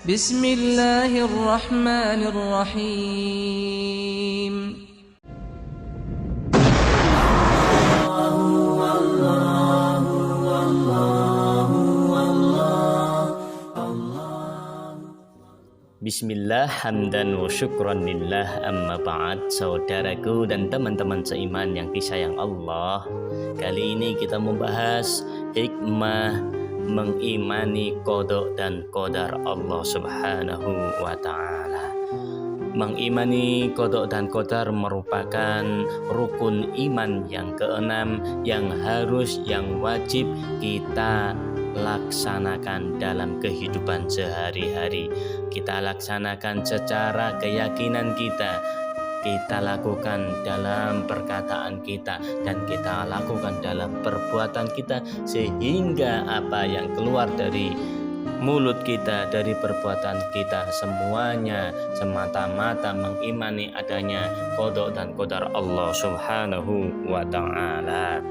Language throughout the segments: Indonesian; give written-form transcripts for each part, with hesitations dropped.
Bismillahirrahmanirrahim. Bismillah, hamdan wa syukran lillah, amma ba'd. Saudaraku dan teman-teman seiman yang disayang Allah, kali ini kita membahas hikmah mengimani qada dan qadar Allah subhanahu wa ta'ala. Mengimani qada dan qadar merupakan rukun iman yang keenam yang harus, yang wajib kita laksanakan dalam kehidupan sehari-hari. Kita laksanakan secara keyakinan kita lakukan dalam perkataan kita, dan kita lakukan dalam perbuatan kita, sehingga apa yang keluar dari mulut kita, dari perbuatan kita, semuanya semata-mata mengimani adanya qada dan qadar Allah subhanahu wa ta'ala.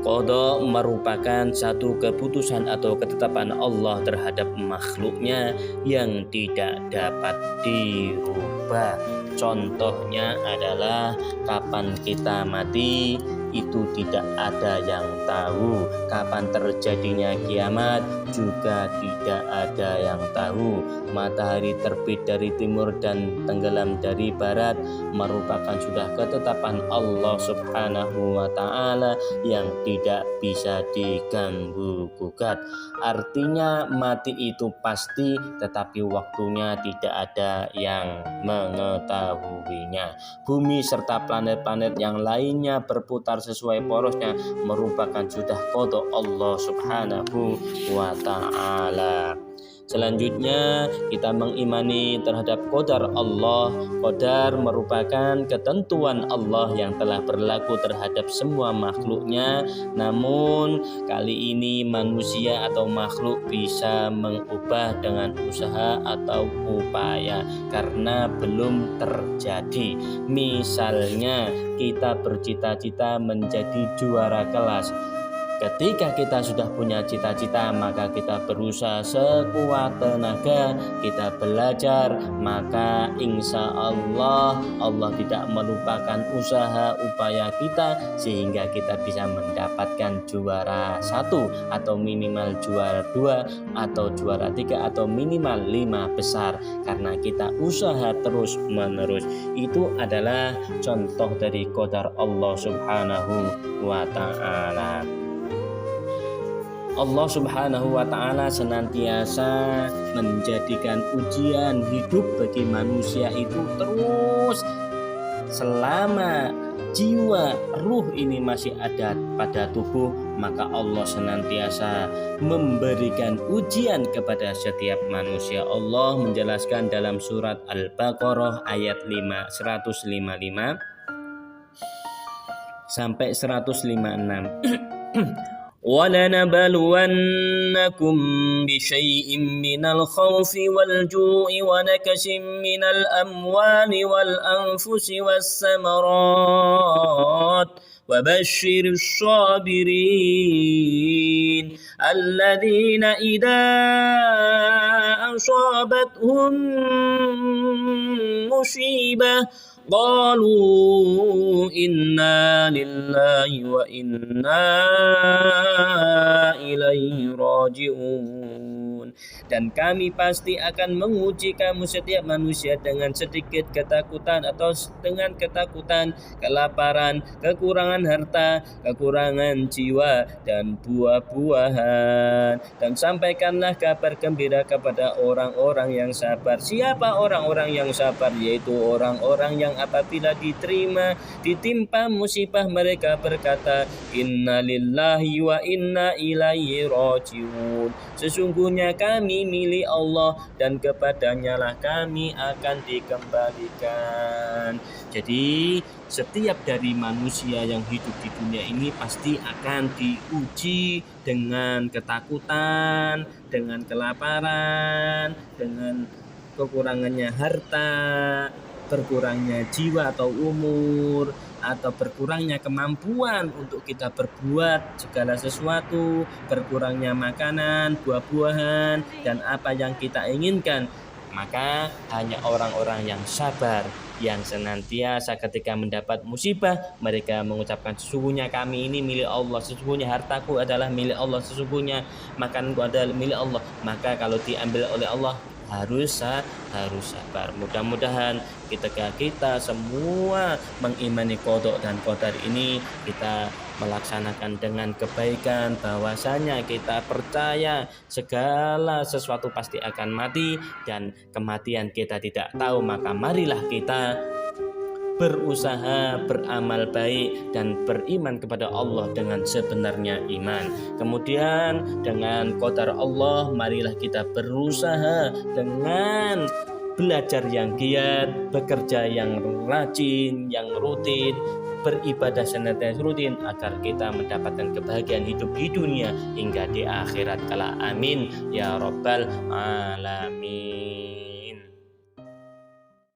Qada merupakan satu keputusan atau ketetapan Allah terhadap makhluknya yang tidak dapat dirubah. Contohnya adalah kapan kita mati, itu tidak ada yang tahu. Kapan terjadinya kiamat juga tidak ada yang tahu. Matahari terbit dari timur dan tenggelam dari barat merupakan sudah ketetapan Allah subhanahu wa ta'ala yang tidak bisa diganggu gugat. Artinya mati itu pasti, tetapi waktunya tidak ada yang mengetahuinya. Bumi serta planet-planet yang lainnya berputar sesuai porosnya merupakan sudah qada Allah subhanahu wa ta'ala. Selanjutnya kita mengimani terhadap qadar Allah. Qadar merupakan ketentuan Allah yang telah berlaku terhadap semua makhluknya. Namun kali ini manusia atau makhluk bisa mengubah dengan usaha atau upaya karena belum terjadi. Misalnya kita bercita-cita menjadi juara kelas. Ketika kita sudah punya cita-cita, maka kita berusaha sekuat tenaga, kita belajar, maka insya Allah tidak melupakan usaha upaya kita, sehingga kita bisa mendapatkan juara 1 atau minimal juara 2 atau juara 3 atau minimal 5 besar, karena kita usaha terus menerus. Itu adalah contoh dari qadar Allah subhanahu wa ta'ala. Allah subhanahu wa ta'ala senantiasa menjadikan ujian hidup bagi manusia itu terus. Selama jiwa, ruh ini masih ada pada tubuh, maka Allah senantiasa memberikan ujian kepada setiap manusia. Allah menjelaskan dalam surat Al-Baqarah ayat 155 sampai 156. وَلَنَبْلُوَنَّكُمْ بِشَيْءٍ مِّنَ الْخَوْفِ وَالْجُوعِ وَنَكْسٍ مِّنَ الْأَمْوَالِ وَالْأَنفُسِ وَالثَّمَرَاتِ وَبَشِّرِ الصَّابِرِينَ الَّذِينَ إِذَا أَصَابَتْهُم مُّصِيبَةٌ قالوا إنا لله وإنا إليه راجعون. Dan kami pasti akan menguji kamu setiap manusia dengan sedikit ketakutan atau dengan ketakutan, kelaparan, kekurangan harta, kekurangan jiwa dan buah-buahan. Dan sampaikanlah kabar gembira kepada orang-orang yang sabar. Siapa orang-orang yang sabar? Yaitu orang-orang yang apabila ditimpa musibah mereka berkata, Inna lillahi wa inna ilaihi rajiun. Sesungguhnya kami milik Allah dan kepadanya lah kami akan dikembalikan. Jadi setiap dari manusia yang hidup di dunia ini pasti akan diuji dengan ketakutan, dengan kelaparan, dengan kekurangannya harta, berkurangnya jiwa atau umur, atau berkurangnya kemampuan untuk kita berbuat segala sesuatu, berkurangnya makanan, buah-buahan, dan apa yang kita inginkan, maka hanya orang-orang yang sabar, yang senantiasa ketika mendapat musibah mereka mengucapkan, sesungguhnya kami ini milik Allah, sesungguhnya hartaku adalah milik Allah, sesungguhnya makananku adalah milik Allah. Maka kalau diambil oleh Allah harus sabar. Mudah-mudahan ketika kita semua mengimani qada dan qadar ini, kita melaksanakan dengan kebaikan, bahwasanya kita percaya segala sesuatu pasti akan mati dan kematian kita tidak tahu. Maka marilah kita berusaha beramal baik dan beriman kepada Allah dengan sebenarnya iman. Kemudian dengan qadar Allah, marilah kita berusaha dengan belajar yang giat, bekerja yang rajin, yang rutin, beribadah senantiasa rutin agar kita mendapatkan kebahagiaan hidup di dunia hingga di akhirat kala. Amin ya rabbal alamin.